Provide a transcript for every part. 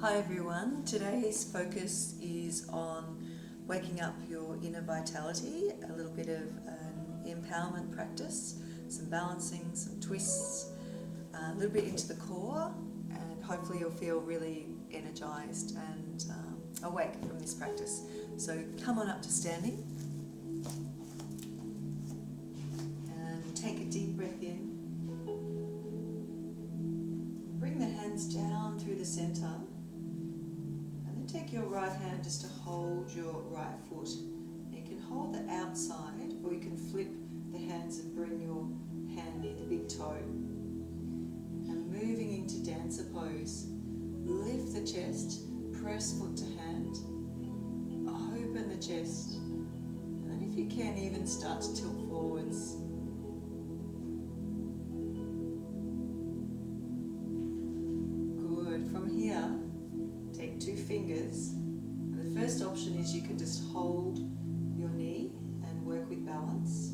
Hi everyone, today's focus is on waking up your inner vitality, a little bit of an empowerment practice, some balancing, some twists, a little bit into the core, and hopefully you'll feel really energized and awake from this practice. So come on up to standing and take a deep breath in. Bring the hands down through the center. Take your right hand just to hold your right foot. You can hold the outside, or you can flip the hands and bring your hand near the big toe. And moving into dancer pose, lift the chest, press foot to hand, open the chest, and then if you can, even start to tilt forwards. Good. From here, take 2 fingers, and the first option is you can just hold your knee and work with balance,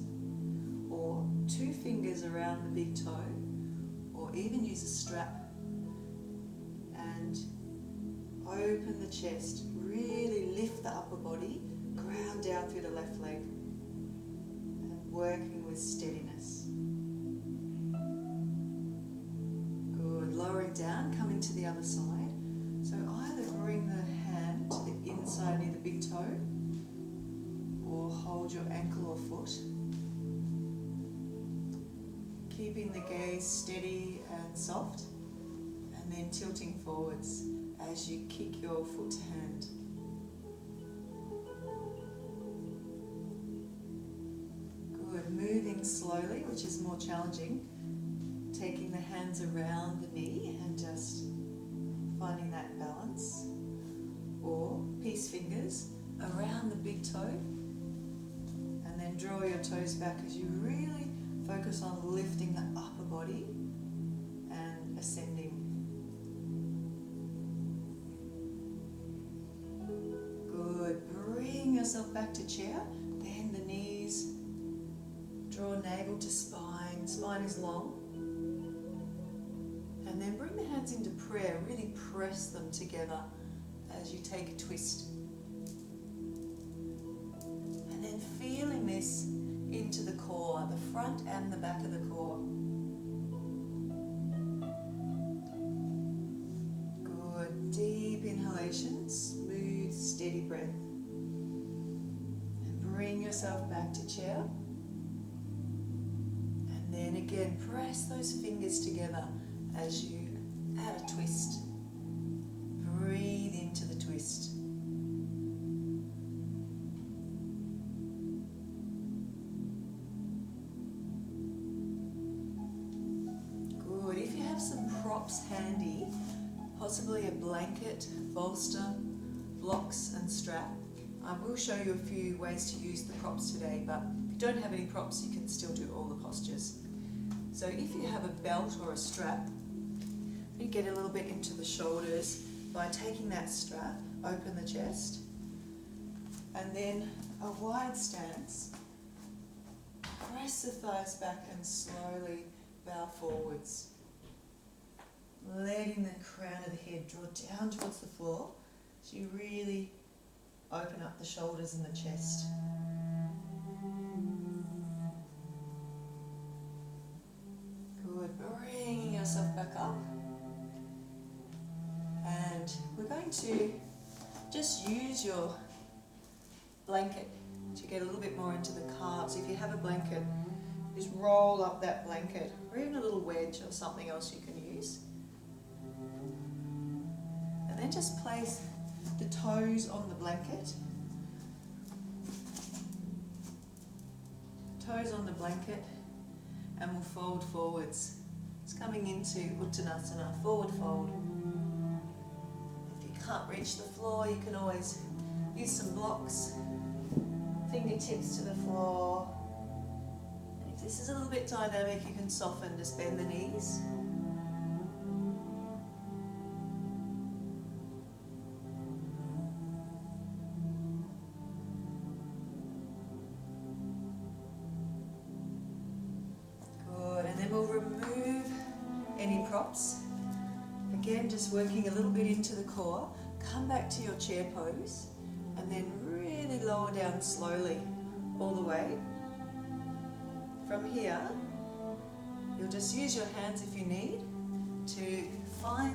or 2 fingers around the big toe, or even use a strap and open the chest, really lift the upper body, ground down through the left leg, and working with steadiness. Good, lowering down, coming to the other side. So either bring the hand to the inside near the big toe, or hold your ankle or foot. Keeping the gaze steady and soft, and then tilting forwards as you kick your foot to hand. Good, moving slowly, which is more challenging. Taking the hands around the knee and just finding that balance, or peace fingers around the big toe, and then draw your toes back as you really focus on lifting the upper body and ascending. Good. Bring yourself back to chair, bend the knees, draw navel to spine, spine is long. And then bring the hands into prayer, really press them together as you take a twist. And then feeling this into the core, the front and the back of the core. Good, deep inhalation, smooth, steady breath. And bring yourself back to chair. And then again, press those fingers together as you add a twist. Breathe into the twist. Good. If you have some props handy, possibly a blanket, bolster, blocks and strap, I will show you a few ways to use the props today, but if you don't have any props, you can still do all the postures. So if you have a belt or a strap, you get a little bit into the shoulders by taking that strap, open the chest, and then a wide stance. Press the thighs back and slowly bow forwards. Letting the crown of the head draw down towards the floor, so you really open up the shoulders and the chest. Good, bringing yourself back up. And we're going to just use your blanket to get a little bit more into the calves. If you have a blanket, just roll up that blanket, or even a little wedge or something else you can use. And then just place the toes on the blanket. Toes on the blanket, and we'll fold forwards. It's coming into Uttanasana, forward fold. Can't reach the floor, you can always use some blocks, fingertips to the floor. And if this is a little bit dynamic, you can soften, just bend the knees. Good, and then we'll remove any props. Again, just working a little bit into the core. Come back to your chair pose and then really lower down slowly all the way. From here, you'll just use your hands if you need to find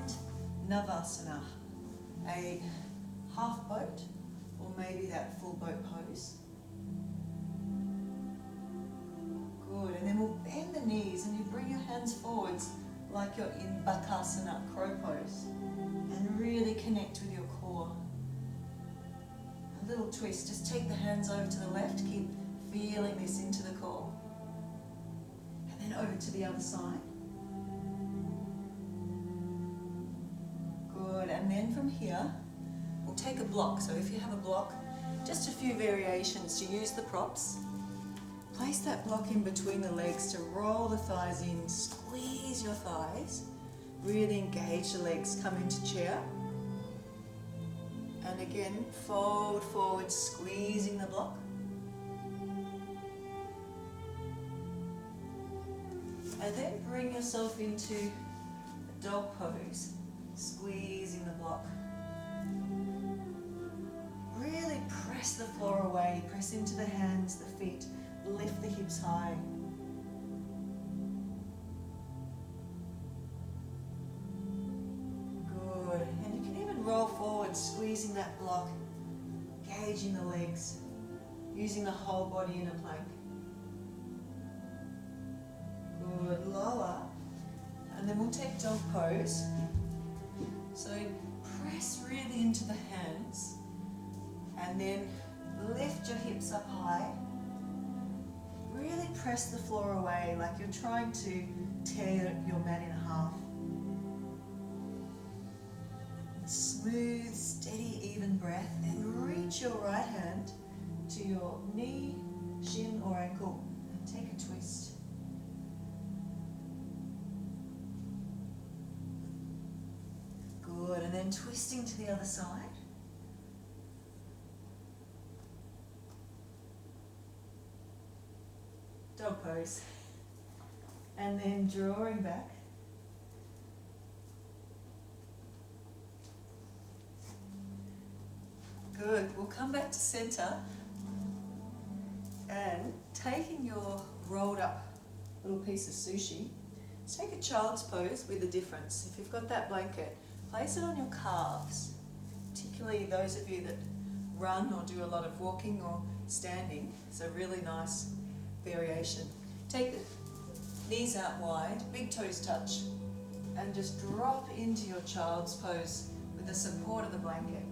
Navasana, a half boat or maybe that full boat pose. Good, and then we'll bend the knees and you bring your hands forwards like you're in Bakasana, crow pose, and really connect with your core. A little twist, just take the hands over to the left, keep feeling this into the core. And then over to the other side. Good, and then from here, we'll take a block. So if you have a block, just a few variations to use the props. Place that block in between the legs to roll the thighs in, squeeze your thighs, really engage the legs, come into chair. And again, fold forward, squeezing the block. And then bring yourself into a dog pose, squeezing the block. Really press the floor away, press into the hands, the feet, lift the hips high. Good, and you can even roll forward, squeezing that block, engaging the legs, using the whole body in a plank. Good, lower, and then we'll take dog pose. So press really into the hands, and then lift your hips up high. Really press the floor away like you're trying to tear your mat in half. Smooth, steady, even breath, and reach your right hand to your knee, shin or ankle and take a twist. Good, and then twisting to the other side. Dog pose. And then drawing back. Good, we'll come back to center and taking your rolled up little piece of sushi, take a child's pose with a difference. If you've got that blanket, place it on your calves, particularly those of you that run or do a lot of walking or standing. It's a really nice variation. Take the knees out wide, big toes touch, and just drop into your child's pose with the support of the blanket.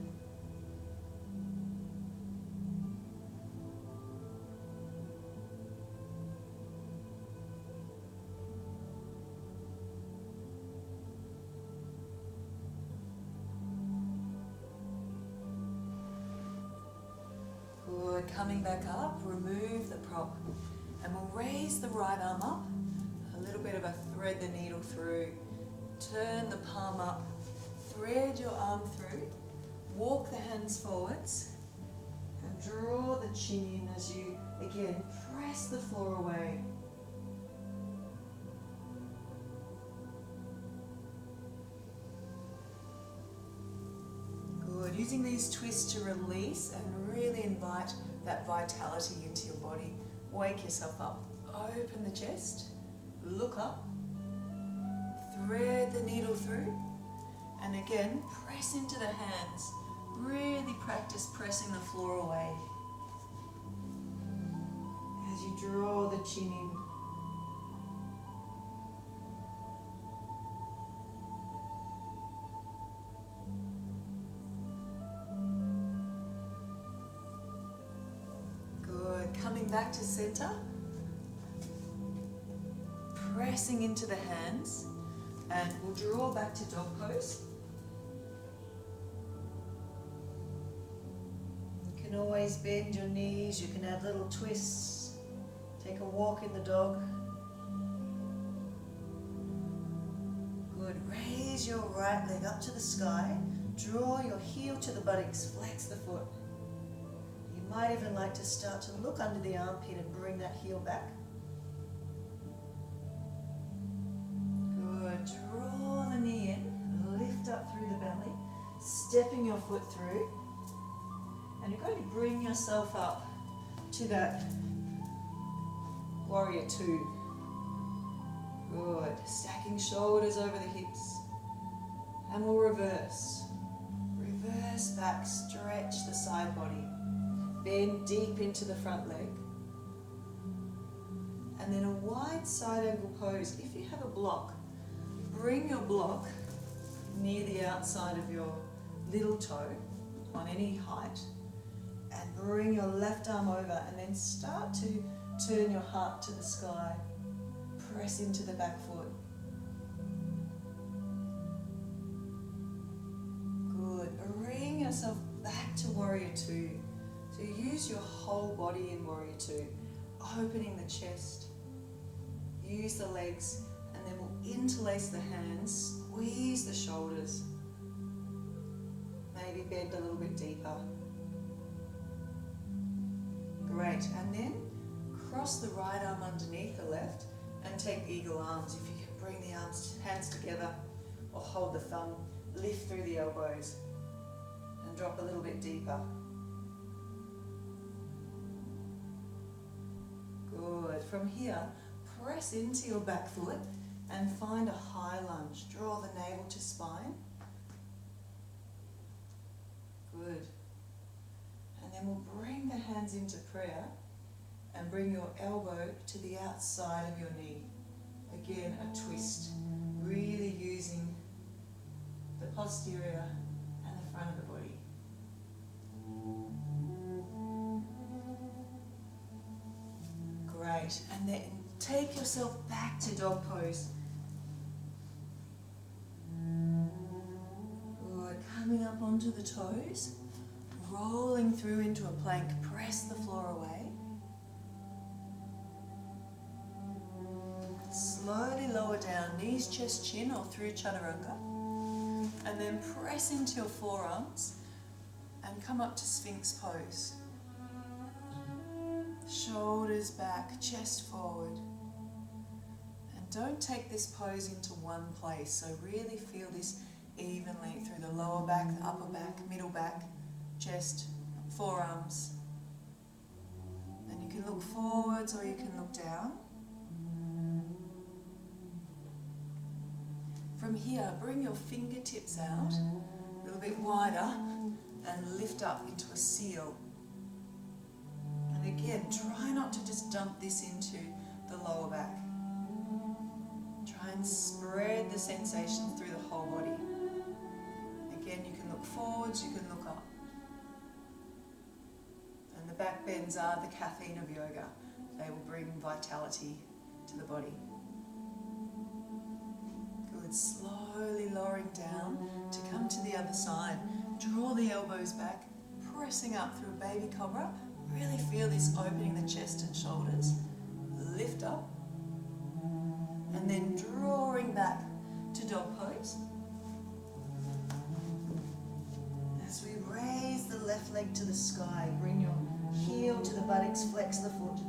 Good, coming back up, remove the prop. And we'll raise the right arm up, a little bit of a thread the needle through, turn the palm up, thread your arm through, walk the hands forwards, and draw the chin in as you, again, press the floor away. Good, using these twists to release and really invite that vitality into your body. Wake yourself up, open the chest, look up, thread the needle through, and again, press into the hands. Really practice pressing the floor away as you draw the chin in. Coming back to center, pressing into the hands, and we'll draw back to dog pose. You can always bend your knees, you can add little twists, take a walk in the dog. Good, raise your right leg up to the sky, draw your heel to the buttocks, flex the foot. You might even like to start to look under the armpit and bring that heel back. Good. Draw the knee in, lift stepping your foot through, and you're going to bring yourself up to that warrior two. Good. Stacking shoulders over the hips. And we'll reverse. Reverse back, stretch the side body. Bend deep into the front leg. And then a wide side angle pose. If you have a block, bring your block near the outside of your little toe on any height. And bring your left arm over and then start to turn your heart to the sky. Press into the back foot. Good. Bring yourself back to warrior two. So use your whole body in warrior two. Opening the chest. Use the legs, and then we'll interlace the hands. Squeeze the shoulders. Maybe bend a little bit deeper. Great. And then cross the right arm underneath the left and take eagle arms. If you can bring the hands together or hold the thumb, lift through the elbows and drop a little bit deeper. Good. From here, press into your back foot and find a high lunge. Draw the navel to spine. Good. And then we'll bring the hands into prayer and bring your elbow to the outside of your knee. Again, a twist. Really using the posterior and the front of the body. Great. And then take yourself back to dog pose. Good. Coming up onto the toes. Rolling through into a plank. Press the floor away. Slowly lower down, knees, chest, chin, or through chaturanga. And then press into your forearms and come up to Sphinx pose. Shoulders back, chest forward. And don't take this pose into one place. So really feel this evenly through the lower back, the upper back, middle back, chest, forearms. And you can look forwards or you can look down. From here, bring your fingertips out a little bit wider and lift up into a seal. And again, try not to just dump this into the lower back. Try and spread the sensation through the whole body. Again, you can look forwards, you can look up. And the back bends are the caffeine of yoga. They will bring vitality to the body. Good. Slowly lowering down to come to the other side. Draw the elbows back, pressing up through a baby cobra. Really feel this opening the chest and shoulders. Lift up. And then drawing back to dog pose. As we raise the left leg to the sky, bring your heel to the buttocks, flex the foot.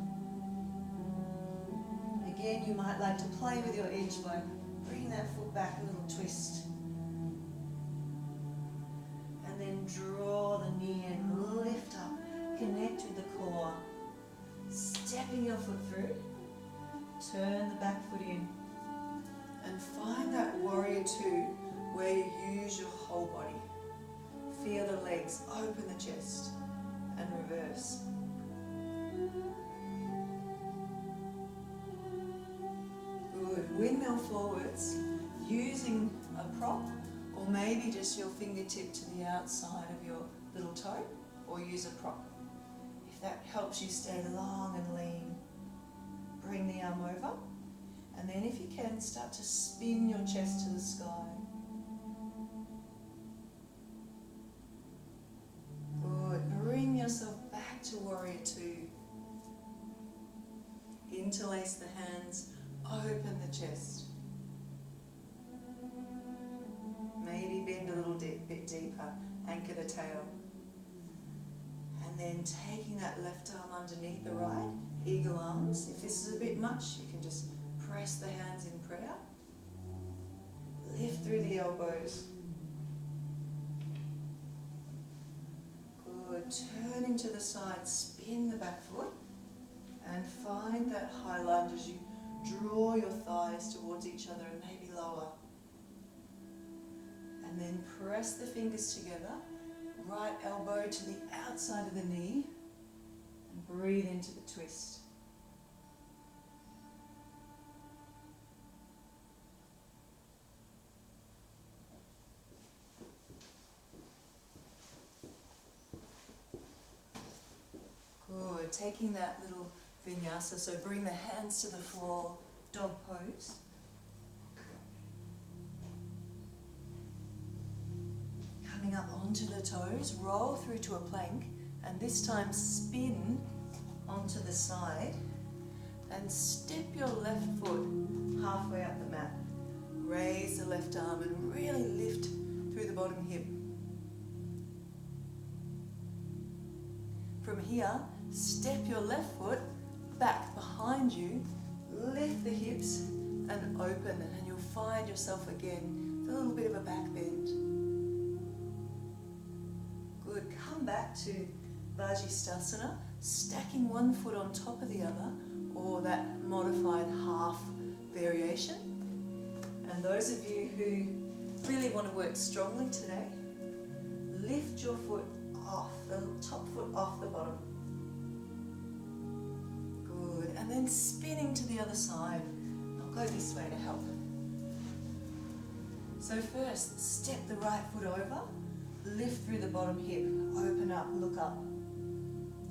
Again, you might like to play with your edge by bringing that foot back a little twist. And then draw the knee and lift up. Connect with the core. Stepping your foot through. Turn the back foot in. And find that warrior two where you use your whole body. Feel the legs, open the chest and reverse. Good. Windmill forwards using a prop or maybe just your fingertip to the outside of your little toe or use a prop. If that helps you stay long and lean, bring the arm over. And then if you can, start to spin your chest to the sky. Good. Bring yourself back to warrior two. Interlace the hands, open the chest. Maybe bend a little bit deeper, anchor the tail. And then taking that left arm underneath the right, eagle arms. If this is a bit much, you can just press the hands in prayer. Lift through the elbows. turning to the side, spin the back foot and find that high lunge as you draw your thighs towards each other and maybe lower. And then press the fingers together, right elbow to the outside of the knee, and breathe into the twist. Good, taking that little vinyasa, so bring the hands to the floor, dog pose. Coming up onto the toes, roll through to a plank, and this time spin onto the side and step your left foot halfway up the mat. Raise the left arm and really lift through the bottom hip. From here, step your left foot back behind you, lift the hips and open, and you'll find yourself again with a little bit of a back bend. Good, come back to Vajrasthana, stacking one foot on top of the other, or that modified half variation. And those of you who really want to work strongly today, lift your foot off, the top foot off the bottom. Good, and then spinning to the other side. I'll go this way to help. So first, step the right foot over, lift through the bottom hip, open up, look up.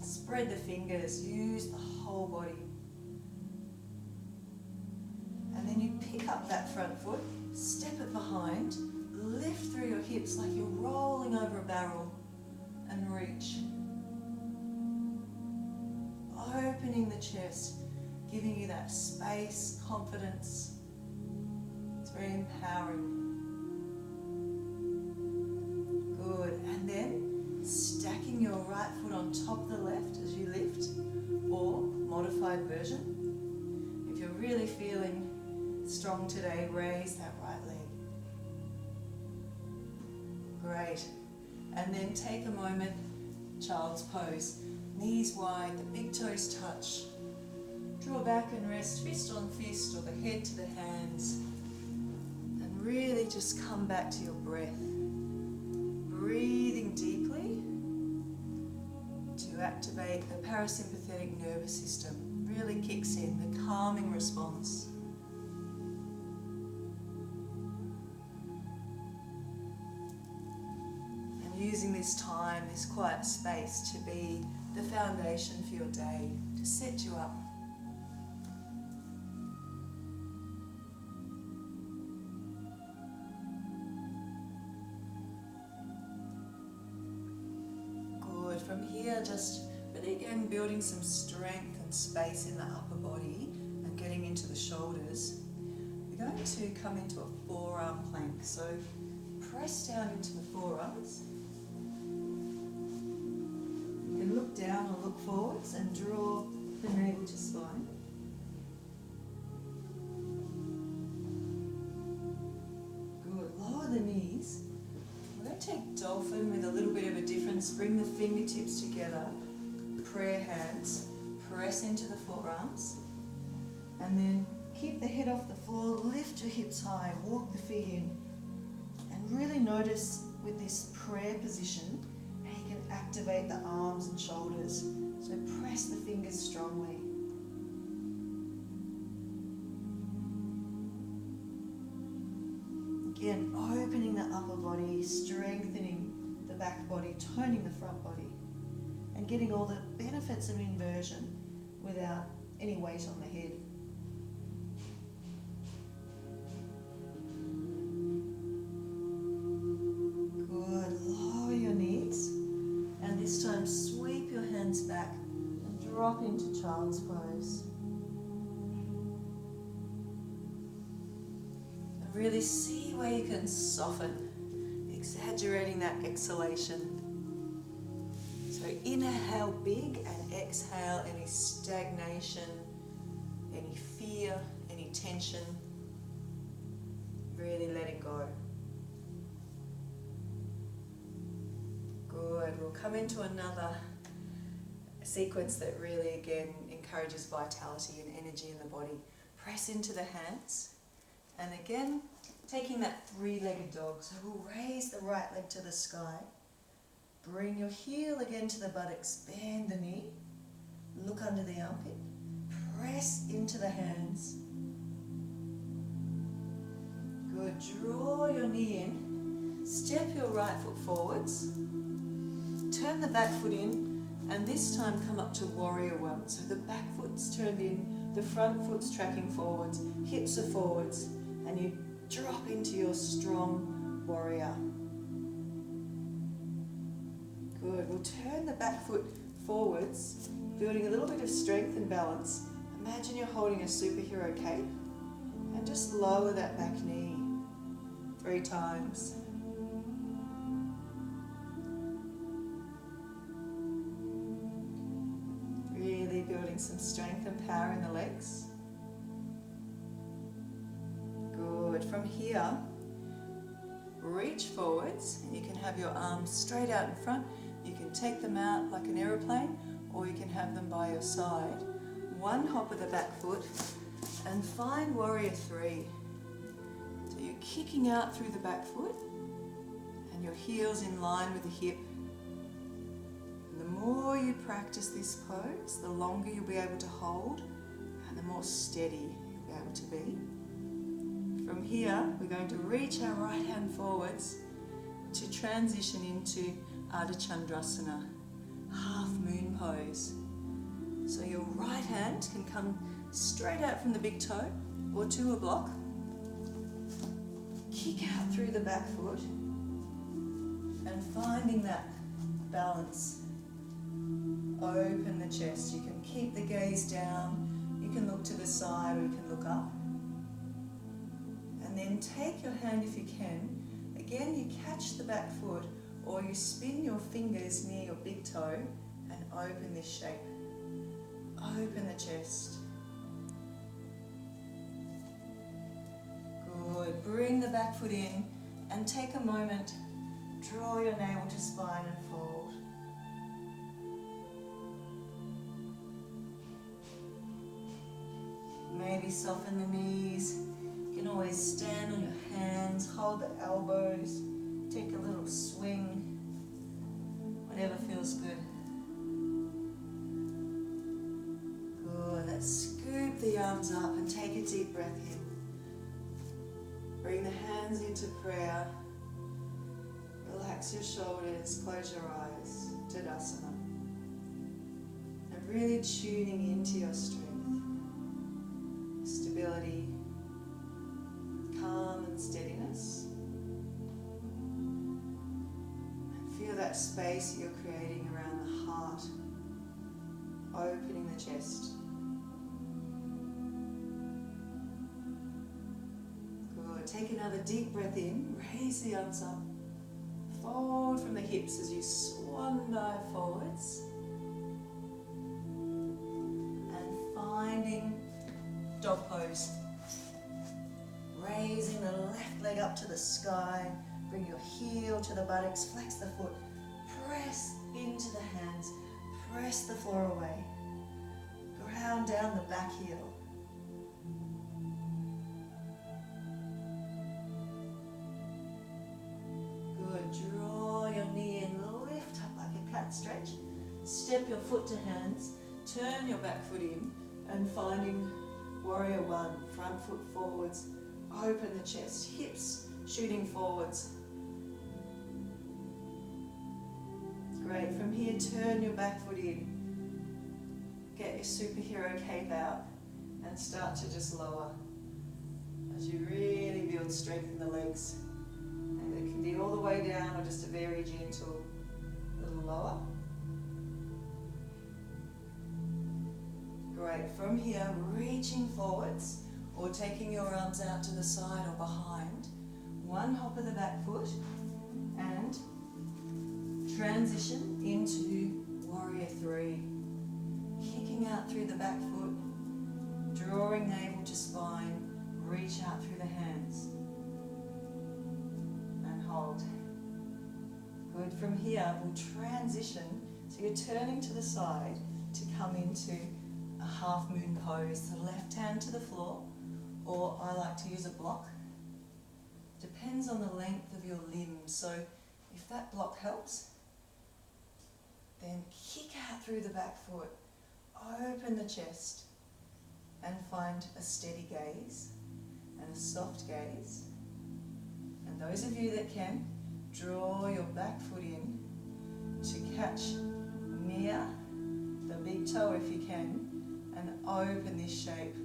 Spread the fingers, use the whole body. And then you pick up that front foot, step it behind, lift through your hips like you're rolling over a barrel, and reach. Opening the chest, giving you that space, confidence. It's very empowering. Good, and then stacking your right foot on top of the left as you lift, or modified version. If you're really feeling strong today, raise that right leg. Great. And then take a moment, child's pose. Knees wide, the big toes touch. Draw back and rest, fist on fist, or the head to the hands. And really just come back to your breath. Breathing deeply to activate the parasympathetic nervous system. Really kicks in the calming response. Using this time, this quiet space to be the foundation for your day, to set you up. Good. From here, just really again building some strength and space in the upper body and getting into the shoulders. We're going to come into a forearm plank. So press down into the forearms. Look down or look forwards and draw the navel to spine. Good. Lower the knees. We're going to take dolphin with a little bit of a difference. Bring the fingertips together. Prayer hands. Press into the forearms. And then keep the head off the floor. Lift your hips high. Walk the feet in. And really notice with this prayer position, activate the arms and shoulders. So press the fingers strongly. Again, opening the upper body, strengthening the back body, toning the front body, and getting all the benefits of inversion without any weight on the head. This time, sweep your hands back and drop into child's pose. And really see where you can soften, exaggerating that exhalation. So inhale big and exhale any stagnation, any fear, any tension. Really letting go. Good. We'll come into another sequence that really, again, encourages vitality and energy in the body. Press into the hands. And again, taking that three-legged dog. So we'll raise the right leg to the sky. Bring your heel again to the buttocks. Bend the knee. Look under the armpit. Press into the hands. Good. Draw your knee in. Step your right foot forwards. Turn the back foot in. And this time come up to warrior one. So the back foot's turned in, the front foot's tracking forwards, hips are forwards, and you drop into your strong warrior. Good. We'll turn the back foot forwards, building a little bit of strength and balance. Imagine you're holding a superhero cape, and just lower that back knee 3 times. Building some strength and power in the legs. Good. From here, reach forwards, and you can have your arms straight out in front. You can take them out like an aeroplane, or you can have them by your side. One hop of the back foot, and find warrior 3. So you're kicking out through the back foot, and your heels in line with the hip. The more you practice this pose, the longer you'll be able to hold and the more steady you'll be able to be. From here, we're going to reach our right hand forwards to transition into Ardha Chandrasana, half moon pose. So your right hand can come straight out from the big toe or to a block. Kick out through the back foot and finding that balance. Open the chest. You can keep the gaze down, you can look to the side or you can look up. And then take your hand if you can. Again, you catch the back foot or you spin your fingers near your big toe and open this shape. Open the chest. Good. Bring the back foot in and take a moment. Draw your navel to spine and fold. Maybe soften the knees. You can always stand on your hands, hold the elbows, take a little swing, whatever feels good. Good. Let's scoop the arms up and take a deep breath in. Bring the hands into prayer. Relax your shoulders, close your eyes. Tadasana. And really tuning into your strength. Stability, calm and steadiness. And feel that space you're creating around the heart, opening the chest. Good. Take another deep breath in, raise the arms up, fold from the hips as you swan dive forwards. And finding dog pose. Raising the left leg up to the sky. Bring your heel to the buttocks. Flex the foot. Press into the hands. Press the floor away. Ground down the back heel. Good. Draw your knee in. Lift up like a cat stretch. Step your foot to hands. Turn your back foot in. And finding warrior one, front foot forwards, open the chest, hips shooting forwards. Great. From here, turn your back foot in. Get your superhero cape out and start to just lower as you really build strength in the legs. And it can be all the way down or just a very gentle little lower. Great. From here, reaching forwards or taking your arms out to the side or behind. One hop of the back foot and transition into warrior 3. Kicking out through the back foot, drawing navel to spine, reach out through the hands and hold. Good. From here, we'll transition. So you're turning to the side to come into a half moon pose. The left hand to the floor, or I like to use a block. Depends on the length of your limbs. So if that block helps, then kick out through the back foot, open the chest, and find a steady gaze and a soft gaze. And those of you that can, draw your back foot in to catch near the big toe if you can, and open this shape.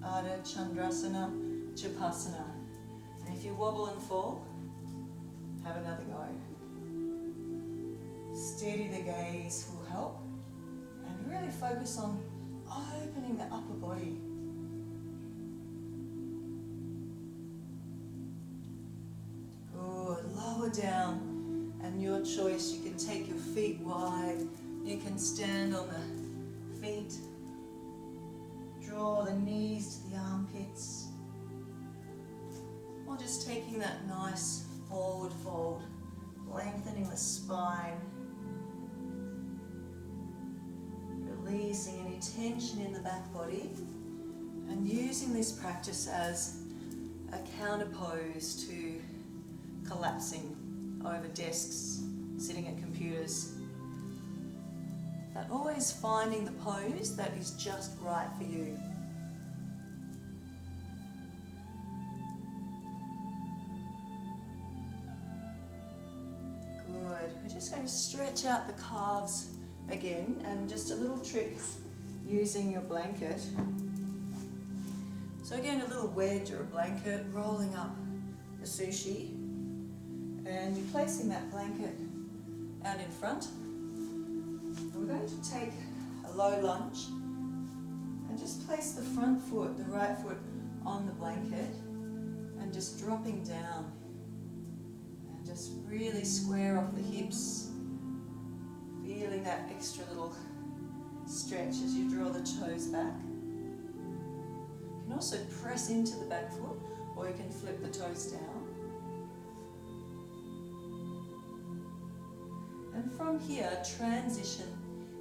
Ardha Chandrasana, Japasana. And if you wobble and fall, have another go. Steady the gaze will help, and really focus on opening the upper body. Good. Lower down, and your choice. You can take your feet wide. You can stand on the feet. Draw the knees to the armpits. Or just taking that nice forward fold, lengthening the spine. Releasing any tension in the back body, and using this practice as a counter pose to collapsing over desks, sitting at computers. But always finding the pose that is just right for you. Good. We're just going to stretch out the calves again, and just a little trick using your blanket. So again, a little wedge or a blanket, rolling up the sushi, and you're placing that blanket out in front. And we're going to take a low lunge and just place the front foot, the right foot, on the blanket, and just dropping down, and just really square off the hips. Feeling that extra little stretch as you draw the toes back. You can also press into the back foot, or you can flip the toes down. And from here, transition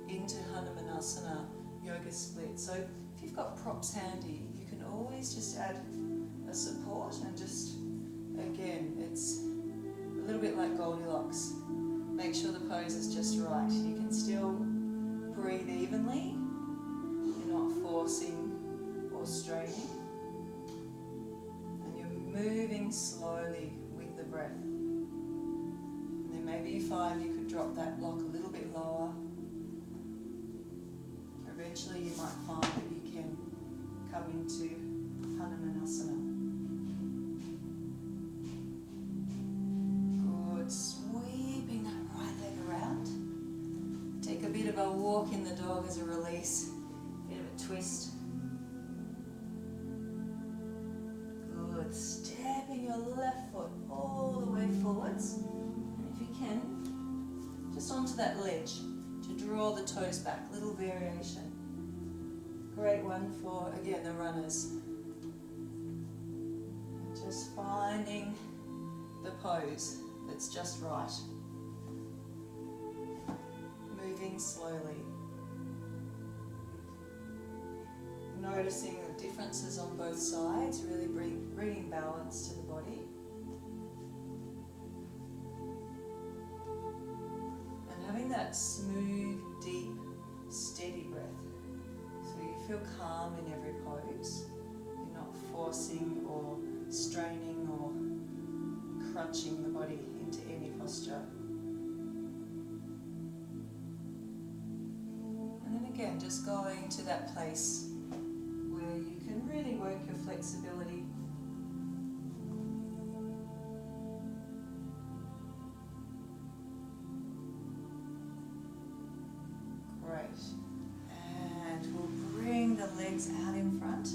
into Hanumanasana, yoga split. So if you've got props handy, you can always just add a support, and just, again, it's a little bit like Goldilocks. Make sure the pose is just right. You can still breathe evenly. You're not forcing or straining. And you're moving slowly with the breath. And then maybe you find you could drop that block a little bit lower. Eventually you might find that you can come into Hanumanasana. A walk in the dog as a release, bit of a twist. Good. Stepping your left foot all the way forwards, and if you can, just onto that ledge to draw the toes back. Little variation. Great one for, again, the runners. Just finding the pose that's just right. Moving slowly. Noticing the differences on both sides, really bringing balance to the body. And having that smooth, deep, steady breath. So you feel calm in every pose. You're not forcing or straining or crunching the body into any posture. Again, just going to that place where you can really work your flexibility. Great. And we'll bring the legs out in front.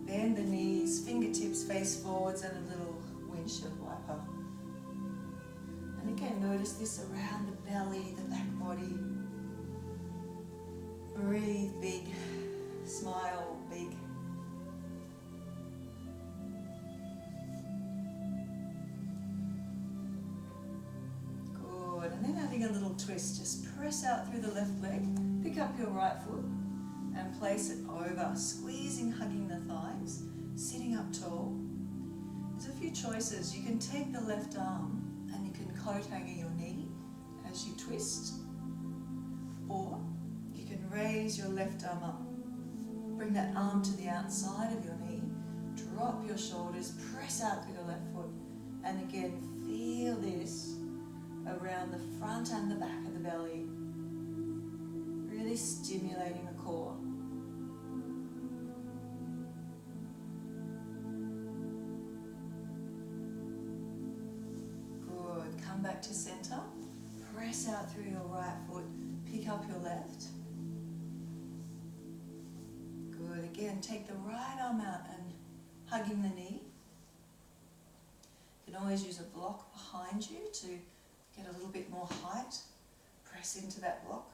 Bend the knees, fingertips face forwards, and a little windshield wiper. And again, notice this around the belly, the back body. Breathe big, smile big. twist. Just press out through the left leg, pick up your right foot and place it over, squeezing, hugging the thighs, sitting up tall. There's a few choices. You can take the left arm and you can coat hanger your knee as you twist, or you can raise your left arm up, bring that arm to the outside of your knee, drop your shoulders, press out through the left foot, and again feel this around the front and the back of the belly, really stimulating the core. Good. Come back to center. Press out through your right foot. Pick up your left. Good. Again, take the right arm out and hugging the knee. You can always use a block behind you to get a little bit more height. Press into that block.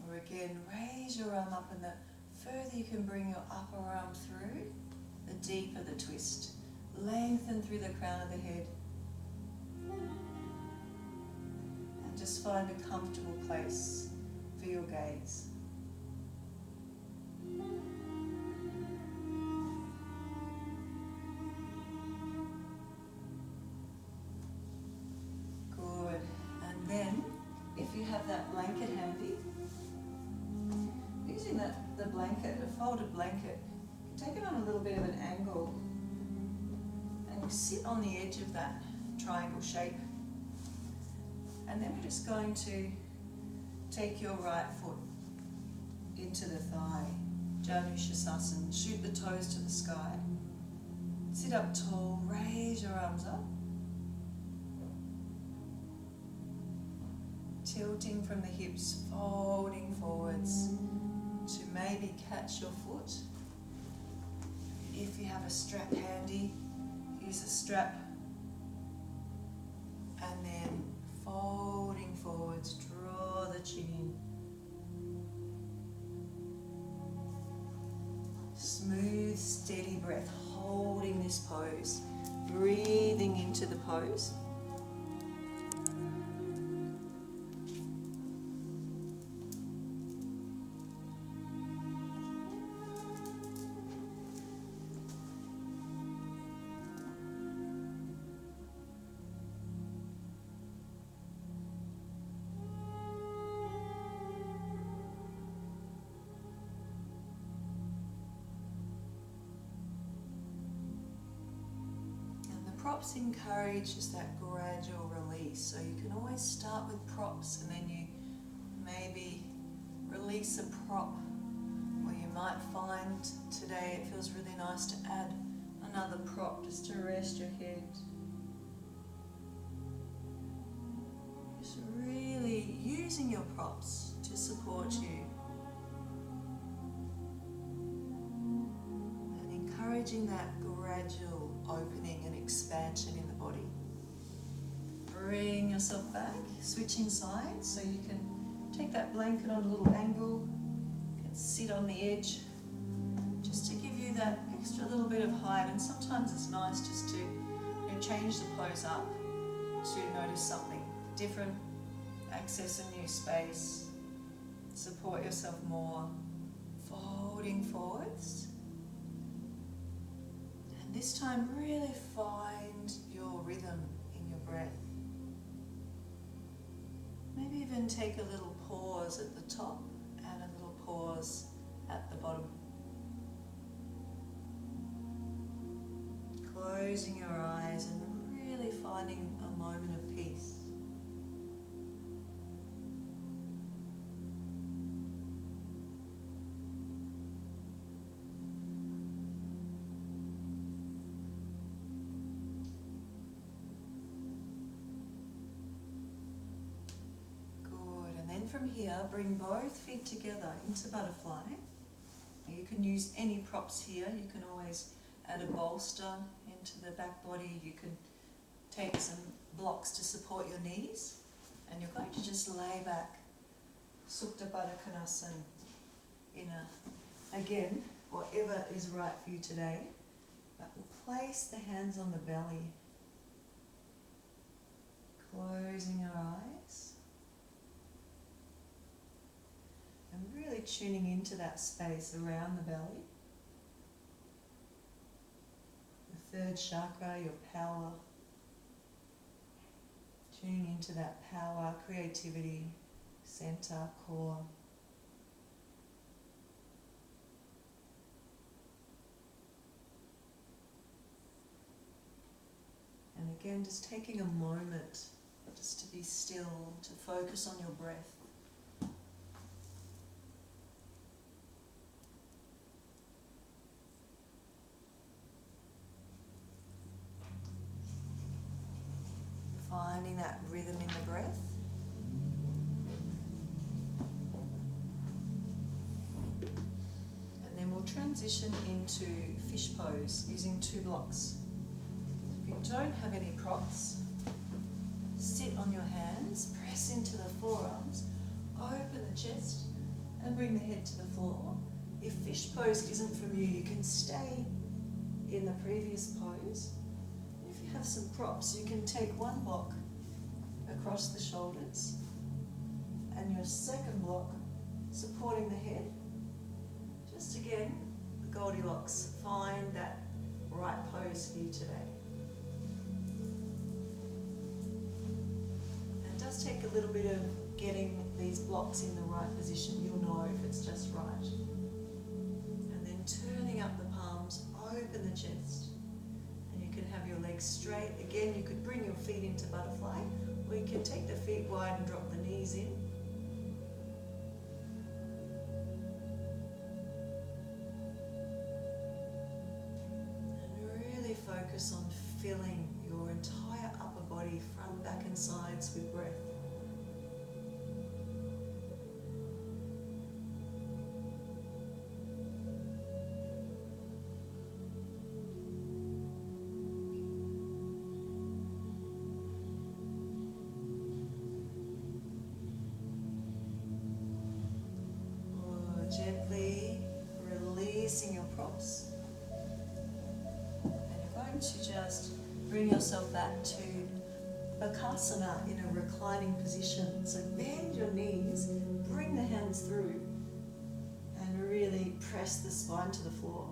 Or again, raise your arm up, and the further you can bring your upper arm through, the deeper the twist. Lengthen through the crown of the head. And just find a comfortable place for your gaze. Good. And then, if you have that blanket handy, using the blanket, a folded blanket, take it on a little bit of an angle and you sit on the edge of that triangle shape. And then we're just going to take your right foot into the thigh, Janushasana, shoot the toes to the sky. Sit up tall, raise your arms up. Tilting from the hips, folding forwards to maybe catch your foot. If you have a strap handy, use a strap. And then folding forwards, draw the chin in. Smooth, steady breath, holding this pose, breathing into the pose. Props encourage just that gradual release, so you can always start with props and then you maybe release a prop, or you might find today it feels really nice to add another prop just to rest your head. Just really using your props to support you and encouraging that gradual opening and expansion in the body. Bring yourself back, switching sides, so you can take that blanket on a little angle, you can sit on the edge, just to give you that extra little bit of height. And sometimes it's nice just to change the pose up, to notice something different, access a new space, support yourself more, folding forwards. This time, really find your rhythm in your breath. Maybe even take a little pause at the top and a little pause at the bottom. Closing your eyes and really finding a moment of peace. From here, bring both feet together into butterfly. You can use any props here. You can always add a bolster into the back body. You can take some blocks to support your knees. And you're going to just lay back, Supta Baddha Konasana, in again, whatever is right for you today. But we'll place the hands on the belly. Closing our eyes and really tuning into that space around the belly. The third chakra, your power. Tuning into that power, creativity, center, core. And again, just taking a moment just to be still, to focus on your breath. Finding that rhythm in the breath. And then we'll transition into fish pose using 2 blocks. If you don't have any props, sit on your hands, press into the forearms, open the chest and bring the head to the floor. If fish pose isn't from you, you can stay in the previous pose. If you have some props, you can take 1 block across the shoulders and your second block supporting the head. Just again, the Goldilocks, find that right pose for you today. And it does take a little bit of getting these blocks in the right position. You'll know if it's just right. And then turning up the palms, open the chest. And you can have your legs straight. Again, you could bring your feet into butterfly, or you can take the feet wide and drop the knees in. And really focus on filling your entire upper body, front, back and sides with breath. Gently releasing your props. And you're going to just bring yourself back to Bakasana in a reclining position. So bend your knees, bring the hands through, and really press the spine to the floor.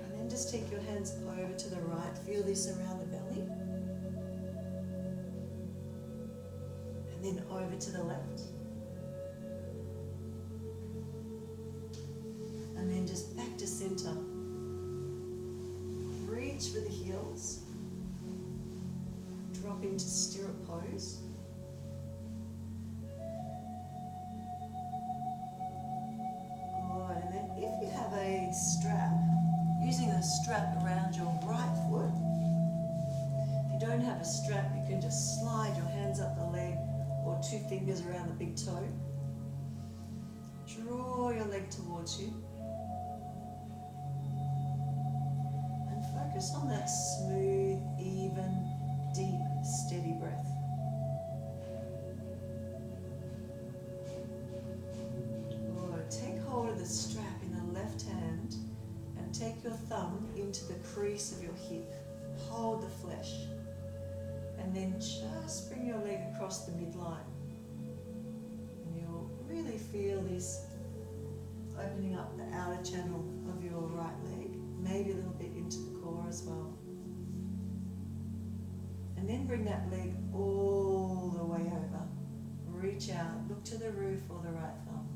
And then just take your hands over to the right. Feel this around the belly. And then over to the left. And then just back to center. Reach for the heels. Drop into stirrup pose. Good. And then if you have a strap, using the strap around your right foot. If you don't have a strap, you can just slide your hands up the leg or 2 fingers around the big toe. Draw your leg towards you. Focus on that smooth, even, deep, steady breath. Good. Take hold of the strap in the left hand and take your thumb into the crease of your hip. Hold the flesh. And then just bring your leg across the midline. And you'll really feel this opening up the outer channel of your right leg. Maybe a little bit into the core as well. And then bring that leg all the way over. Reach out, look to the roof or the right thumb.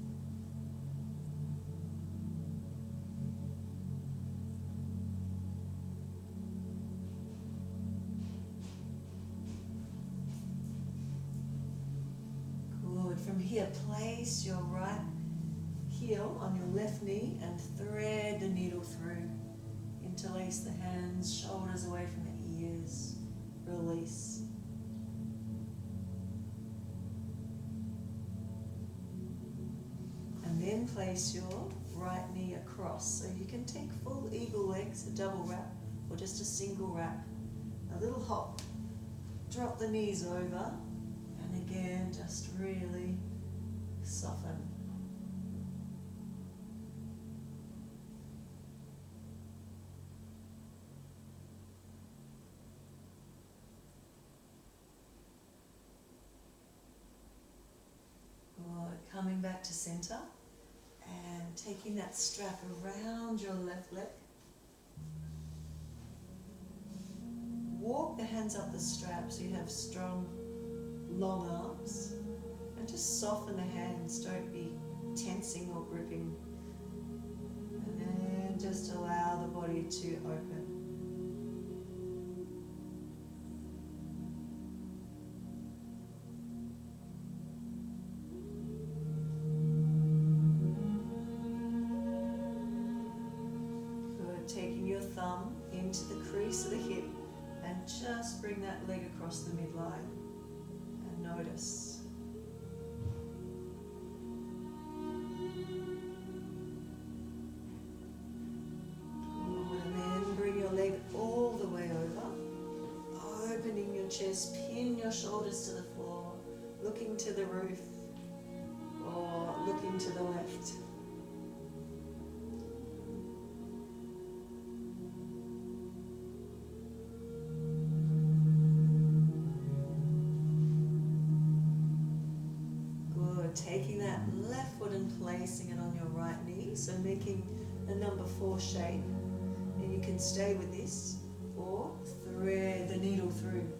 Good. From here, place your right heel on your left knee and thread the needle through. Interlace the hands, shoulders away from the ears. Release. And then place your right knee across. So you can take full eagle legs, a double wrap, or just a single wrap. A little hop. Drop the knees over. And again, just really soften. back to center and taking that strap around your left leg. Walk the hands up the strap so you have strong, long arms. And just soften the hands, don't be tensing or gripping. And then just allow the body to open. Good. Taking your thumb into the crease of the hip and just bring that leg across the midline and notice. Chest, pin your shoulders to the floor, looking to the roof or looking to the left. Good. Taking that left foot and placing it on your right knee, so making a number 4 shape. And you can stay with this or thread the needle through.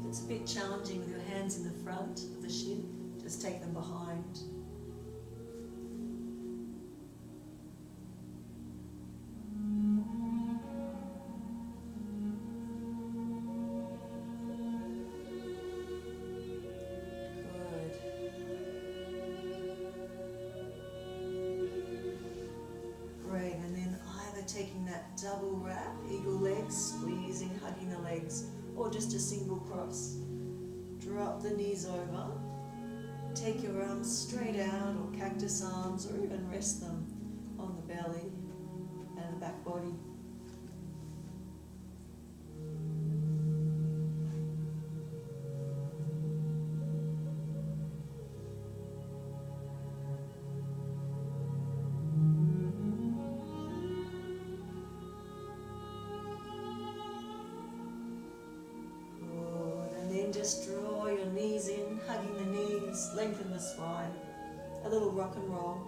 It's a bit challenging with your hands in the front of the shin, just take them behind. Good. Great, and then either taking that double wrap, eagle legs, squeezing, hugging the legs, or just a single cross. Drop the knees over, take your arms straight out or cactus arms, or even rest them on the belly and the back body. Just draw your knees in, hugging the knees, lengthen the spine, a little rock and roll.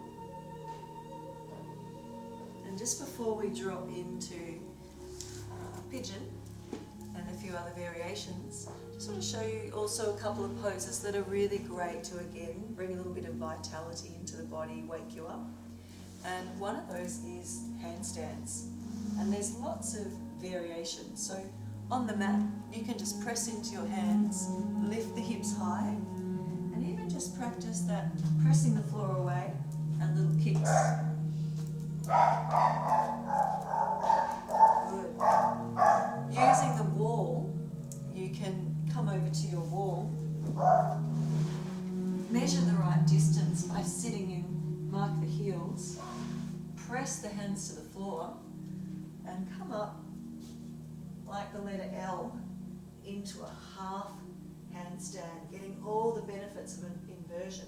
And just before we drop into pigeon and a few other variations, just want to show you also a couple of poses that are really great to again bring a little bit of vitality into the body, wake you up. And one of those is handstands. And there's lots of variations. So on the mat, you can just press into your hands, lift the hips high, and even just practice that pressing the floor away and little kicks. Good. Using the wall, you can come over to your wall, measure the right distance by sitting in, mark the heels, press the hands to the floor, and come up like the letter L into a half handstand, getting all the benefits of an inversion.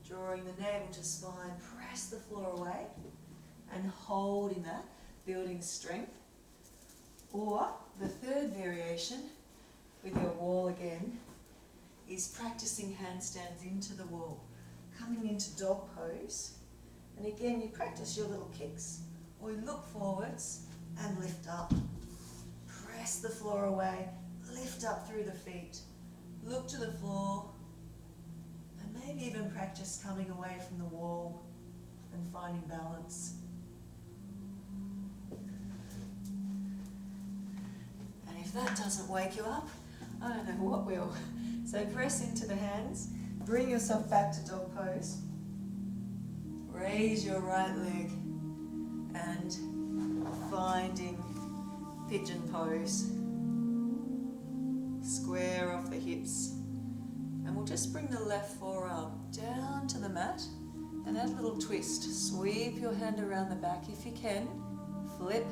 Drawing the navel to spine, press the floor away and holding that, building strength. Or the third variation with your wall again is practicing handstands into the wall, coming into dog pose. And again, you practice your little kicks. Or you look forwards and lift up. Press the floor away, lift up through the feet. Look to the floor, and maybe even practice coming away from the wall and finding balance. And if that doesn't wake you up, I don't know what will. So press into the hands, bring yourself back to dog pose. Raise your right leg. And finding pigeon pose. Square off the hips. And we'll just bring the left forearm down to the mat and add a little twist. Sweep your hand around the back if you can. Flip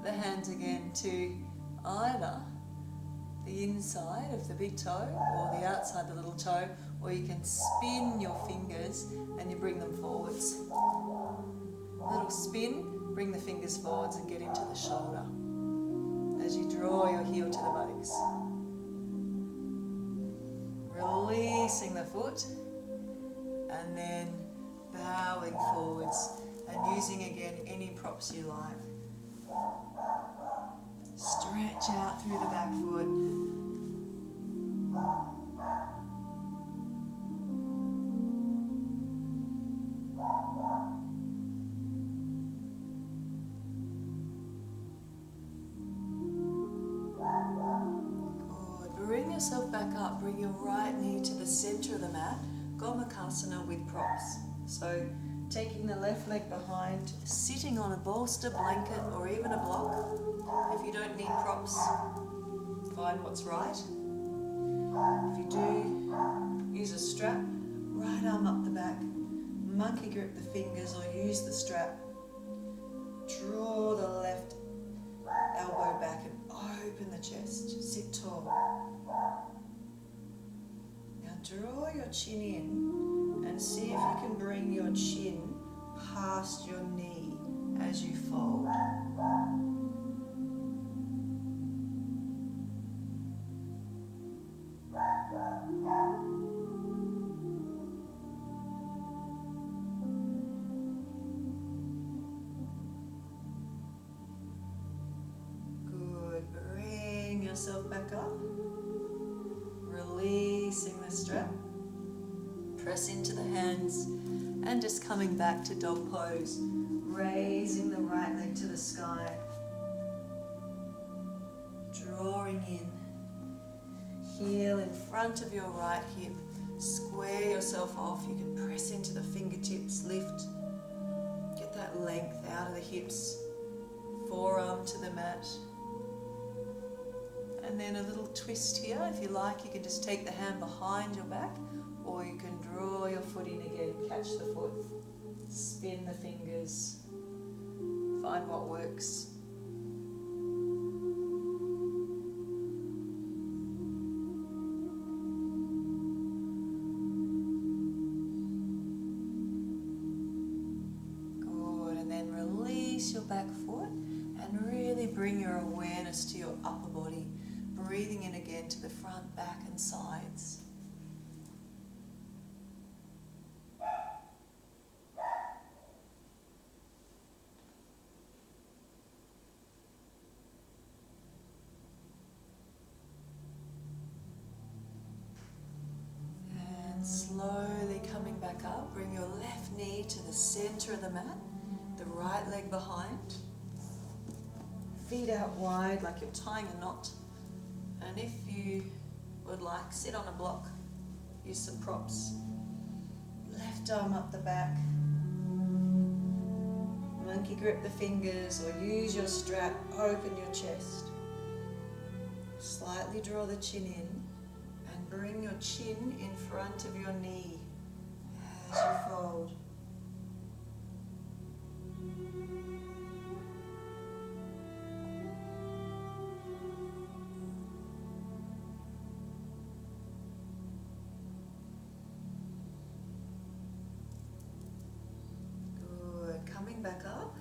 the hand again to either the inside of the big toe or the outside of the little toe, or you can spin your fingers and you bring them forwards. Little spin, bring the fingers forwards and get into the shoulder as you draw your heel to the buttocks. releasing the foot, and then bowing forwards and using again any props you like. Stretch out through the back foot. Good. Bring yourself back up. Bring your right knee to the center of the mat. Gomukhasana with props. So taking the left leg behind, sitting on a bolster, blanket, or even a block. If you don't need props, find what's right. If you do, use a strap, right arm up the back, monkey grip the fingers or use the strap. Draw the left elbow back and open the chest. Sit tall. Now draw your chin in and see if you can bring your chin past your knee as you fold. Good. Bring yourself back up. Releasing the strap. Press into the hands and just coming back to dog pose. Raising the right leg to the sky. Drawing in. Heel in front of your right hip. Square yourself off. You can press into the fingertips, lift. Get that length out of the hips. Forearm to the mat. And then a little twist here. If you like, you can just take the hand behind your back, or you can draw your foot in again, catch the foot, spin the fingers, find what works. Good, and then release your back foot and really bring your awareness to your upper body, breathing in again to the front, back and sides. Slowly coming back up, bring your left knee to the center of the mat, the right leg behind, feet out wide like you're tying a knot, and if you would like, sit on a block, use some props. Left arm up the back, monkey grip the fingers or use your strap, open your chest. Slightly draw the chin in. Bring your chin in front of your knee as you fold. Good. Coming back up.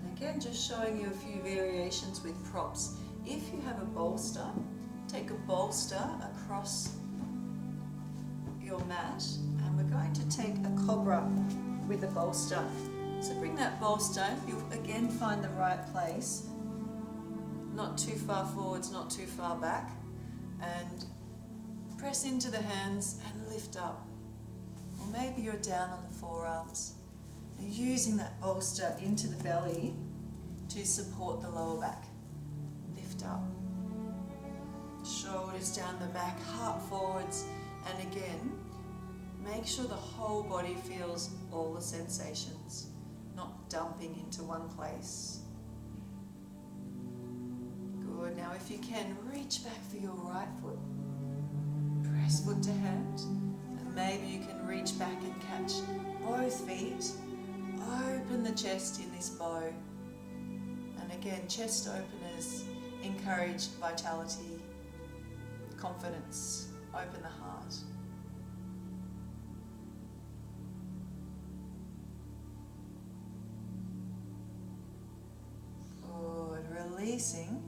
And again, just showing you a few variations with props. If you have a bolster, take a bolster across your mat, and we're going to take a cobra with a bolster. So bring that bolster, you'll again find the right place, not too far forwards, not too far back, and press into the hands and lift up. Or maybe you're down on the forearms, and using that bolster into the belly to support the lower back. Up. Shoulders down the back, heart forwards, and again, make sure the whole body feels all the sensations, not dumping into one place. Good. Now if you can, reach back for your right foot. Press foot to hand, and maybe you can reach back and catch both feet. Open the chest in this bow. And again, chest openers encourage vitality, confidence, open the heart. Good, releasing.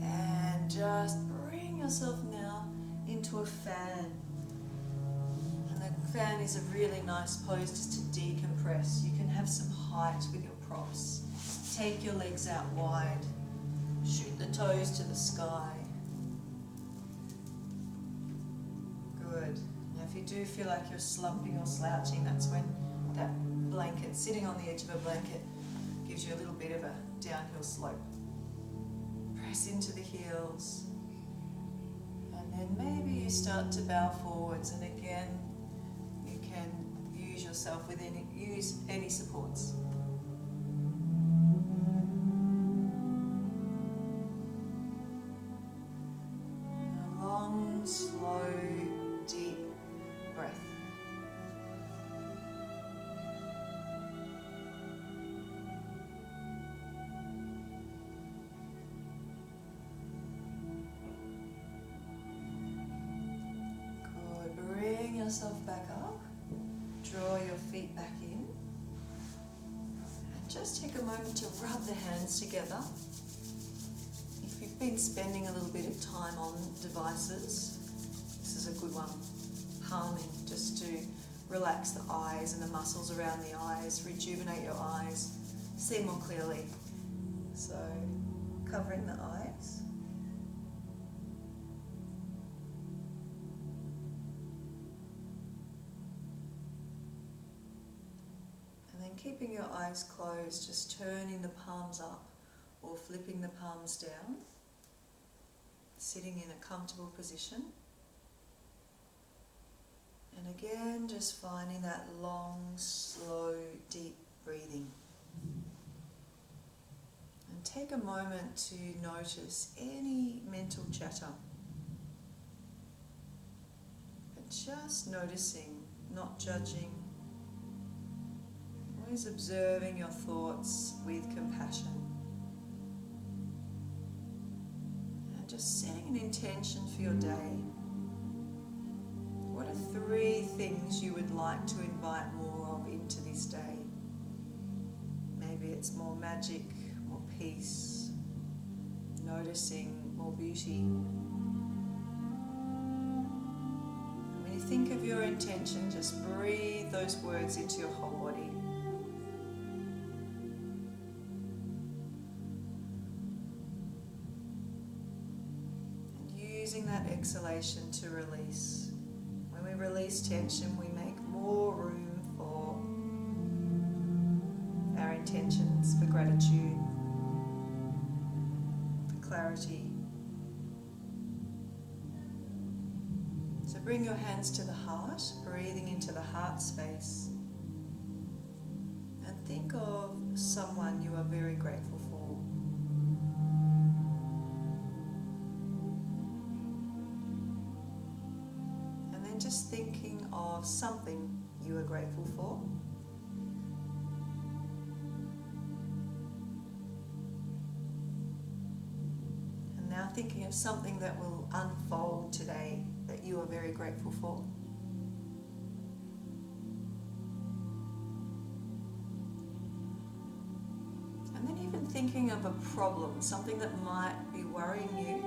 And just bring yourself now into a fan. And the fan is a really nice pose just to decompress. You can have some height with your props. Take your legs out wide. Shoot the toes to the sky. Good. Now if you do feel like you're slumping or slouching, that's when that blanket, sitting on the edge of a blanket, gives you a little bit of a downhill slope. Press into the heels. And then maybe you start to bow forwards, and again, you can use yourself with any supports. A long, slow, deep breath. Bring yourself back up, draw your feet back in, and just take a moment to rub the hands together. If you've been spending a little bit of time on devices, this is a good one. Palming, just to relax the eyes and the muscles around the eyes, rejuvenate your eyes, see more clearly. So, covering the eyes. Keeping your eyes closed, just turning the palms up or flipping the palms down, sitting in a comfortable position. And again, just finding that long, slow, deep breathing. And take a moment to notice any mental chatter. But just noticing, not judging. Always observing your thoughts with compassion. And just setting an intention for your day. What are 3 things you would like to invite more of into this day? Maybe it's more magic, more peace, noticing more beauty. And when you think of your intention, just breathe those words into your whole body. Using that exhalation to release. When we release tension, we make more room for our intentions, for gratitude, for clarity. So bring your hands to the heart, breathing into the heart space. And think of someone you are very grateful for. Just thinking of something you are grateful for. And now thinking of something that will unfold today that you are very grateful for. And then even thinking of a problem, something that might be worrying you.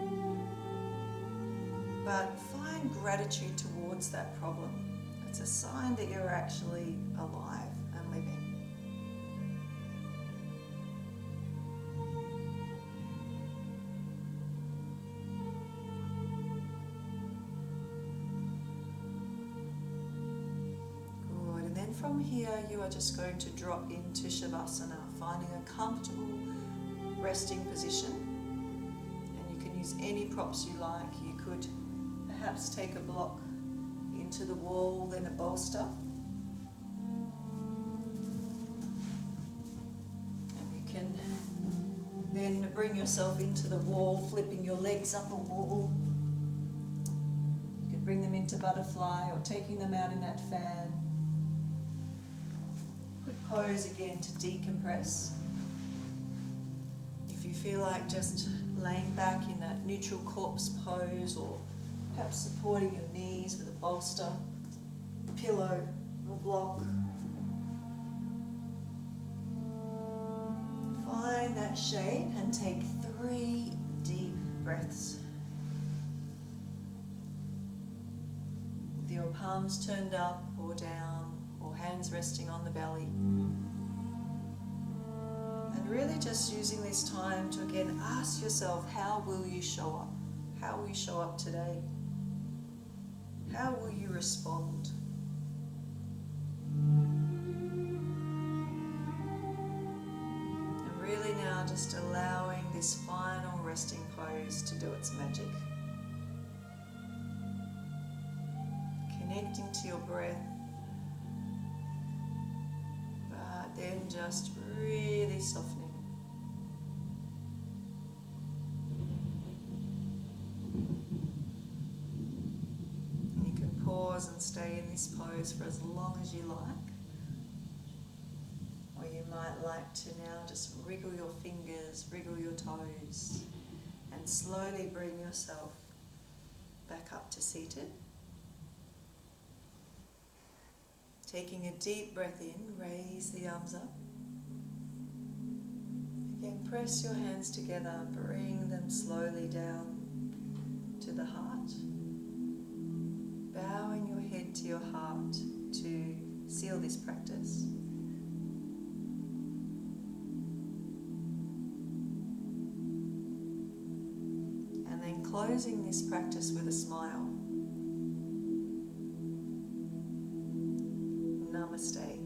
But find gratitude towards that problem. It's a sign that you're actually alive and living. Good. And then from here, you are just going to drop into Shavasana, finding a comfortable resting position. And you can use any props you like. You could perhaps take a block into the wall, then a bolster. And you can then bring yourself into the wall, flipping your legs up a wall. You could bring them into butterfly or taking them out in that fan. Good pose again to decompress. If you feel like just laying back in that neutral corpse pose, or perhaps supporting your knees with a bolster, pillow, or block. Find that shape and take 3 deep breaths. palms turned up or down, or hands resting on the belly. And really just using this time to again ask yourself, how will you show up? How will you show up today? How will you respond? And really now just allowing this final resting pose to do its magic. Connecting to your breath, but then just really softening. And you can pause and stay in this pose for as long as you like. Or you might like to now just wriggle your fingers, wriggle your toes, and slowly bring yourself back up to seated. Taking a deep breath in, raise the arms up. Again, press your hands together, bring them slowly down to the heart. Bowing your head to your heart to seal this practice. And then closing this practice with a smile. Namaste.